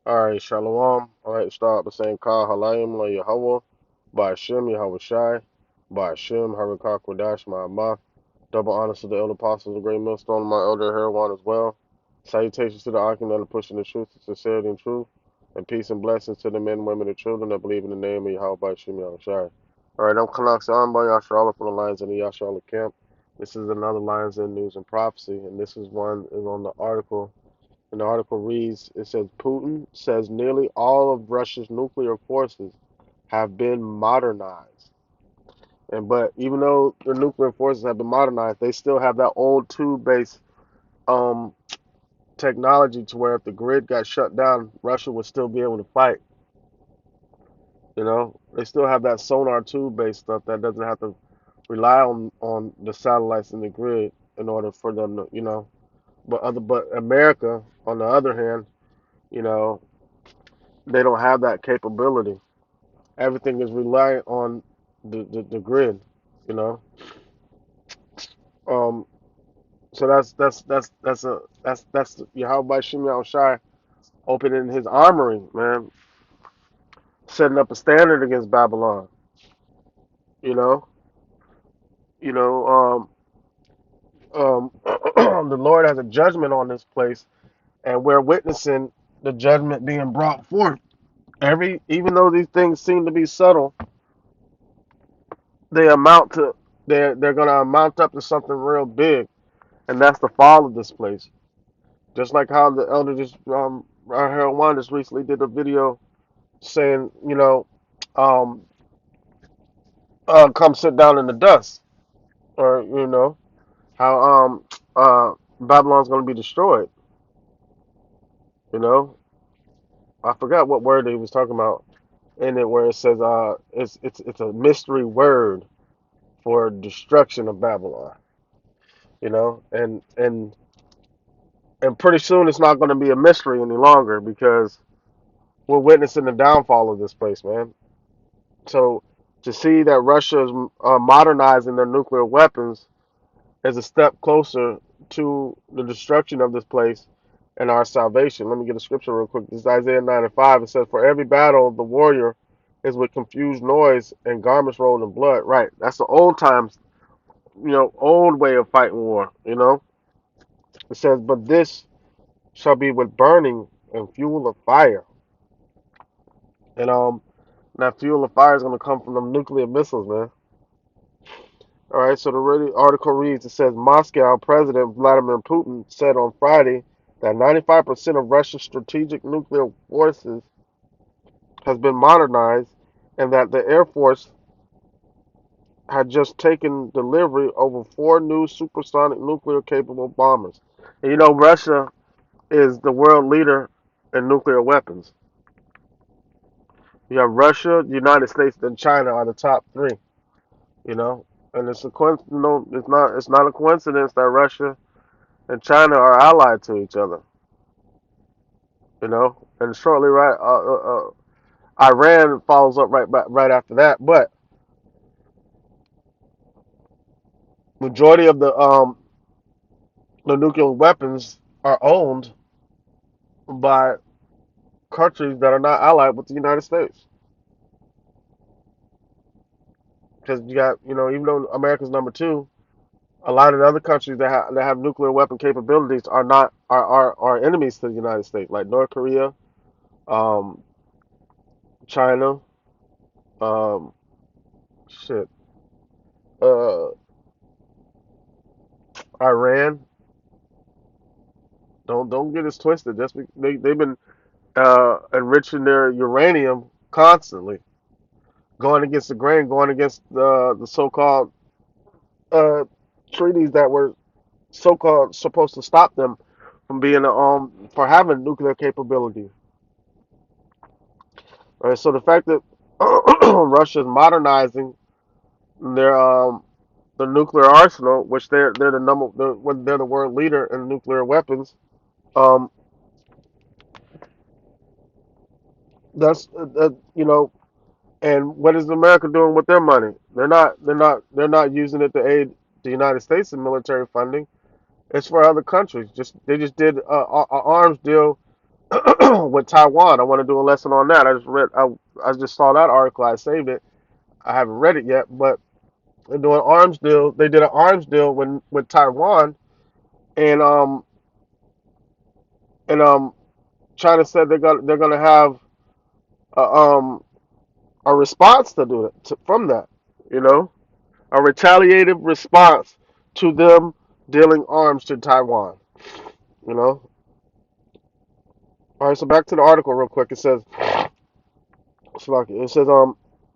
Alright, Shalom. Alright, start by saying Ka Halayim La Yahweh, by Hashem Yahweh Shai, by Hashem Harakah Kodash Ma'amah. Double honors to the elder apostles, the great millstone, and my elder Heroin as well. Salutations to the Akim that are pushing the truth, sincerity, and truth. And peace and blessings to the men, women, and children that believe in the name of Yahweh by Hashem Yahweh Shai. Alright, I'm Kanak by Yasharala from the Lions in the Yasharala camp. This is another Lions in News and Prophecy, and this is one is on the article. And the article reads, it says, Putin says nearly all of Russia's nuclear forces have been modernized. But even though the nuclear forces have been modernized, they still have that old tube-based um, technology to where if the grid got shut down, Russia would still be able to fight. You know, they still have that sonar tube-based stuff that doesn't have to rely on the satellites in the grid in order for them to, but America, on the other hand, you know, they don't have that capability. Everything is reliant on the grid, you know. Um, so that's Yahweh Shimei Shai opening his armory, man, setting up a standard against Babylon. You know, you know, the Lord has a judgment on this place, and we're witnessing the judgment being brought forth. Even though these things seem to be subtle, they amount to they're gonna amount up to something real big, and that's the fall of this place. Just like how the elder just Harold One just recently did a video saying, um, come sit down in the dust, or how Babylon's going to be destroyed. You know, I forgot what word he was talking about in it, where it says it's a mystery word for destruction of Babylon. You know, and pretty soon it's not going to be a mystery any longer because we're witnessing the downfall of this place, man. So to see that Russia is modernizing their nuclear weapons is a step closer to the destruction of this place and our salvation. Let me get a scripture real quick. This is Isaiah 9 and 5. It says, For every battle, the warrior is with confused noise and garments rolled in blood. Right. That's the old times, old way of fighting war, It says, But this shall be with burning and fuel of fire. And that fuel of fire is going to come from the nuclear missiles, man. All right, so the article reads, it says Moscow President Vladimir Putin said on Friday that 95% of Russia's strategic nuclear forces has been modernized and that the Air Force had just taken delivery over four new supersonic nuclear capable bombers. And Russia is the world leader in nuclear weapons. You have Russia, the United States, and China are the top three, you know. And it's a it's not a coincidence that Russia and China are allied to each other, And shortly, Iran follows up right after that. But majority of the nuclear weapons are owned by countries that are not allied with the United States. Because you got, even though America's number two, a lot of the other countries that have nuclear weapon capabilities are enemies to the United States, like North Korea, um, China, um, shit, uh, Iran. Don't get us twisted. They've been enriching their uranium constantly, going against the grain, going against the so-called uh, treaties that were so-called supposed to stop them from being for having nuclear capability. All right, so the fact that Russia is modernizing their the nuclear arsenal, which they're they're the world leader in nuclear weapons. Um, that's And what is America doing with their money? They're not using it to aid the United States in military funding. It's for other countries. They just did a arms deal with Taiwan. I want to do a lesson on that. I just saw that article. I saved it. I haven't read it yet, but they're doing arms deal. They did an arms deal with Taiwan, and and China said they're gonna have a, a response to do it from that. You know, a retaliative response to them dealing arms to Taiwan. You know. All right. So back to the article real quick. It says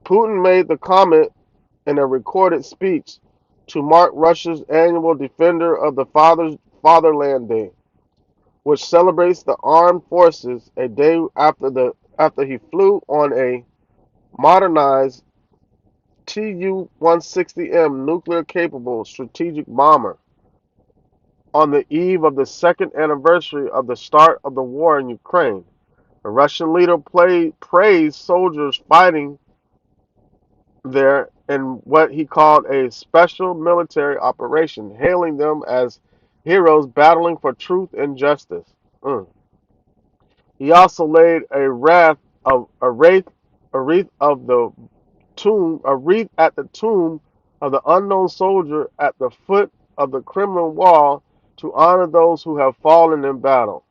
Putin made the comment in a recorded speech to mark Russia's annual Defender of the Fatherland Day, which celebrates the armed forces a day after he flew on a modernized Tu-160M nuclear-capable strategic bomber on the eve of the second anniversary of the start of the war in Ukraine. The Russian leader praised soldiers fighting there in what he called a special military operation, hailing them as heroes battling for truth and justice. Mm. He also laid a wreath of the a wreath at the tomb of the unknown soldier at the foot of the Kremlin wall to honor those who have fallen in battle.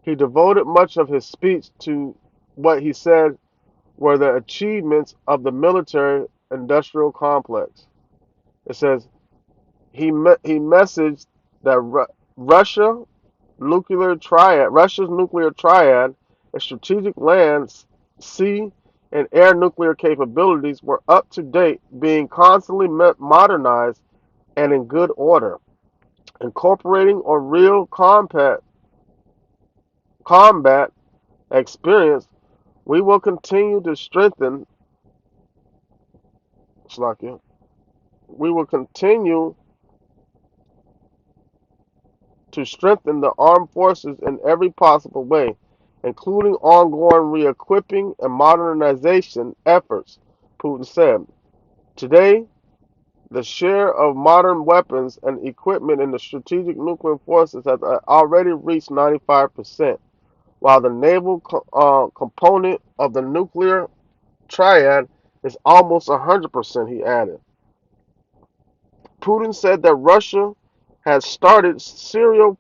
He devoted much of his speech to what he said were the achievements of the military industrial complex. It says he messaged that Russia's nuclear triad, and strategic land, sea, and air nuclear capabilities were up to date, being constantly modernized and in good order, incorporating a real combat experience. We will continue to strengthen. Slovakia. We will continue to strengthen the armed forces in every possible way, including ongoing re-equipping and modernization efforts, Putin said. Today, the share of modern weapons and equipment in the strategic nuclear forces has already reached 95%, while the naval component of the nuclear triad is almost 100%, he added. Putin said that Russia has started serial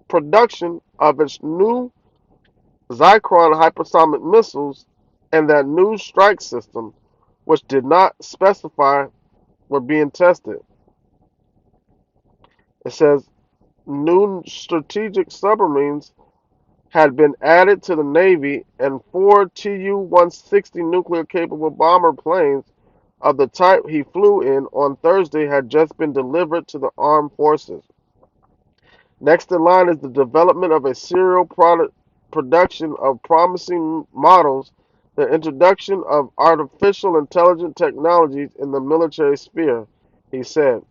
production of its new Zyklon hypersonic missiles and that new strike system, which did not specify, were being tested. It says new strategic submarines had been added to the Navy, and four Tu-160 nuclear-capable bomber planes of the type he flew in on Thursday had just been delivered to the armed forces. Next in line is the development of a serial production of promising models, the introduction of artificial intelligence technologies in the military sphere, he said.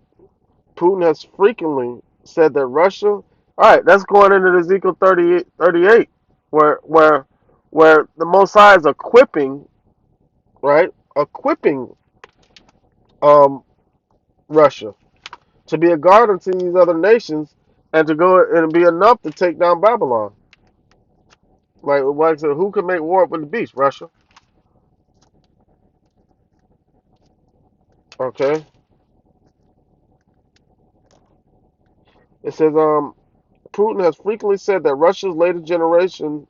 Putin has frequently said that Russia. All right, that's going into Ezekiel 38, where the Most High is equipping, right? Equipping um, Russia to be a guard unto these other nations and to go and be enough to take down Babylon. Like I said, who can make war with the beast? Russia. Okay. It says Putin has frequently said that Russia's latest generation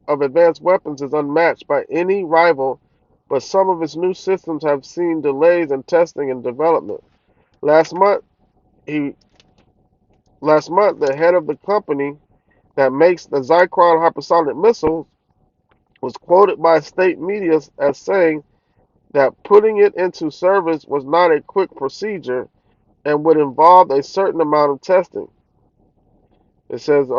of advanced weapons is unmatched by any rival, but some of its new systems have seen delays in testing and development. Last month, he last month the head of the company that makes the Zyklon hypersonic missiles was quoted by state media as saying that putting it into service was not a quick procedure and would involve a certain amount of testing. It says,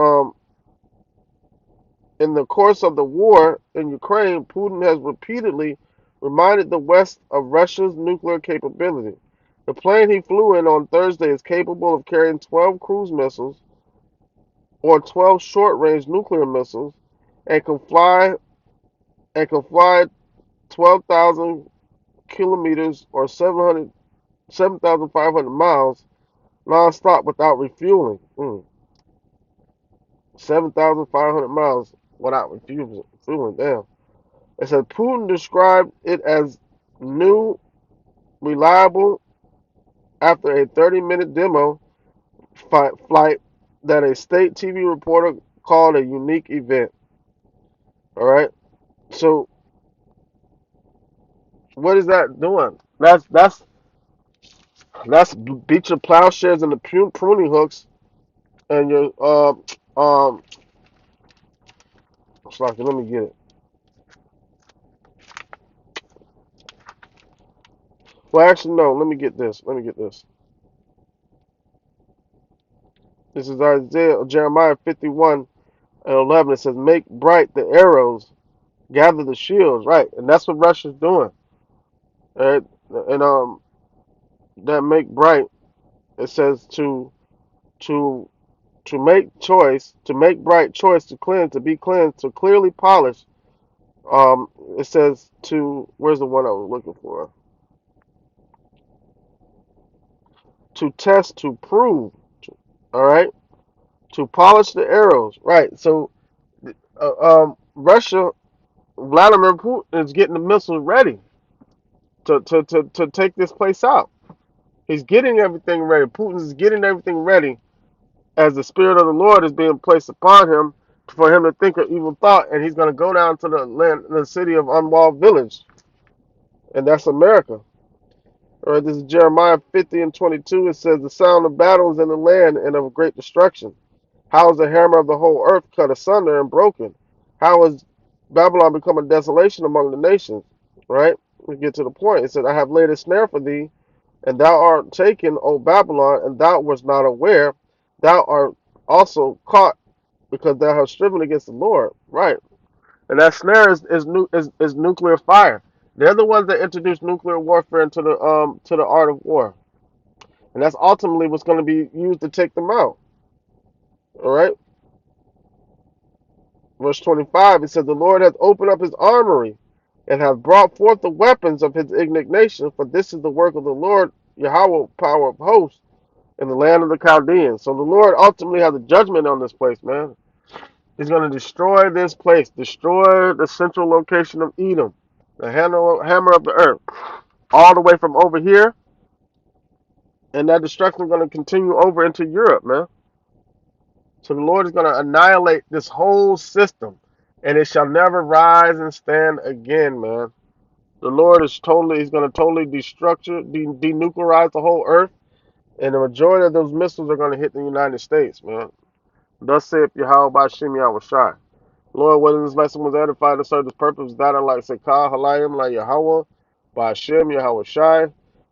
in the course of the war in Ukraine, Putin has repeatedly reminded the West of Russia's nuclear capability. The plane he flew in on Thursday is capable of carrying 12 cruise missiles or 12 short-range nuclear missiles and can fly 12,000 kilometers or 7,500 miles nonstop without refueling. 7,500 miles without refueling. Damn. It said Putin described it as new, reliable after a 30-minute demo flight that a state TV reporter called a unique event. All right. So what is that doing? That's beat your plowshares and the pruning hooks and your Slocky, let me get it. Well, actually, no. Let me get this. Let me get this. This is Isaiah, Jeremiah 51 and 11. It says, "Make bright the arrows, gather the shields." Right, and that's what Russia's doing. Right, and that make bright. It says to to make bright choice, to cleanse, to be cleansed, to clearly polish. It says to, where's the one I was looking for? To test, to prove. All right, to polish the arrows. Right. So, Russia, Vladimir Putin is getting the missiles ready to take this place out. He's getting everything ready. Putin is getting everything ready as the spirit of the Lord is being placed upon him for him to think an evil thought, and he's going to go down to the city of unwalled village, and that's America. All right, this is Jeremiah 50 and 22. It says, "The sound of battles in the land and of great destruction. How is the hammer of the whole earth cut asunder and broken? How has Babylon become a desolation among the nations?" Right? We get to the point. It says, "I have laid a snare for thee, and thou art taken, O Babylon, and thou wast not aware. Thou art also caught because thou hast striven against the Lord." Right. And that snare is nuclear fire. They're the ones that introduced nuclear warfare into the art of war. And that's ultimately what's going to be used to take them out. All right. Verse 25, it says, "The Lord hath opened up his armory and hath brought forth the weapons of his indignation, for this is the work of the Lord, Yahweh, power of hosts, in the land of the Chaldeans." So the Lord ultimately has a judgment on this place, man. He's going to destroy this place, destroy the central location of Edom, the hammer of the earth, all the way from over here, and that destruction is going to continue over into Europe, man. So the Lord is going to annihilate this whole system, and it shall never rise and stand again, man. The Lord is he's going to totally destructure, denuclearize the whole earth, and the majority of those missiles are going to hit the United States, man. Thus saith Yahweh by Shem Yahweh. Lord, whether this lesson was edified to serve this purpose, that I like Sekah Halayim like Yahweh, by Hashem, Yahweh Shai,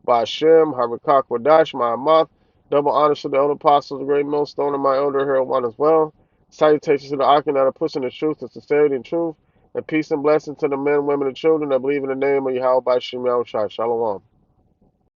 by Hashem, Harakak Wadash, my Amath, double honors to the elder apostles, the great millstone, and my elder hero one as well. Salutations to the Akim that are pushing the truth, the sincerity and truth, and peace and blessing to the men, women, and children that believe in the name of Yahweh by Hashem, Yahweh Shai. Shalom.